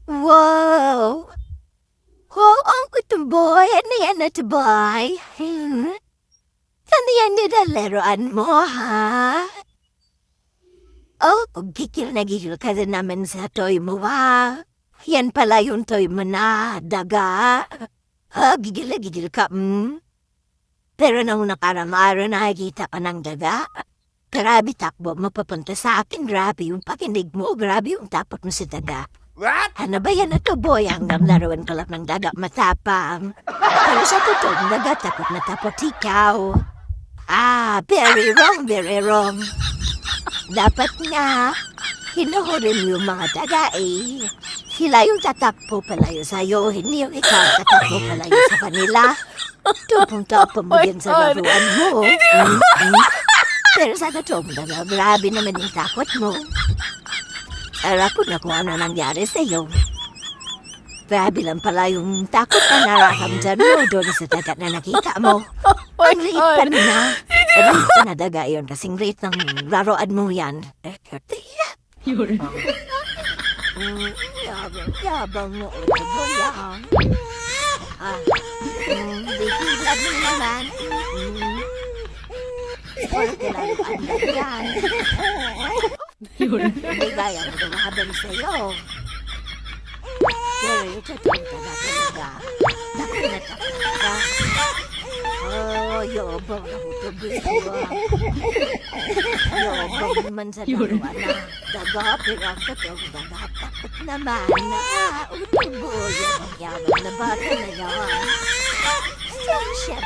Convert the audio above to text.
Wow! Wow, ang kutuboy. Ano yan na tuboy? Ano yan nilalaroan mo, ha? Oh, gigil na gigil ka din naman sa toy mo, ha? Yan pala yung toy mo na, daga. Gigil na gigil ka, Pero nung nakarang araw nakikita ka ng daga, grabe takbo mo papunta sa akin, grabe yung pakinig mo, grabe yung tapot mo sa daga. What? Ano ba yan na to, boy? Hanggang laruan ka lang ng daga matapang. Pero sa totoong daga, takot na tapot ikaw. Very wrong, very wrong. Dapat nga, hinuhurin mo yung mga daga eh. Sila yung tatakbo palayo sa'yo, hindi yung ikaw tatakbo palayo sa kanila. Tupong-tupong mo din sa laruan mo. Pero sa totoong daga, grabe naman yung takot mo. Alam ko na kung ano nangyari sa'yo. Grabe lang pala yung takot na nararamdaman mo doon sa dagat na nakita mo. Ang liit pa na. Liit pa na daga yun kasing liit ng laruan mo yan. Yabang mo ulit mo yan. Bihilan mo naman. Wala kailangan ang yan. Hindi gaya mo dumahabang sa'yo. Pero yung totoong taga talaga. Naku na talaga. Yobang na hutubin ko. Yobang naman sa laruan na. Daga, pero ang totoong daga. Takot naman na. Utubo, yabang na bata na yan. Siya,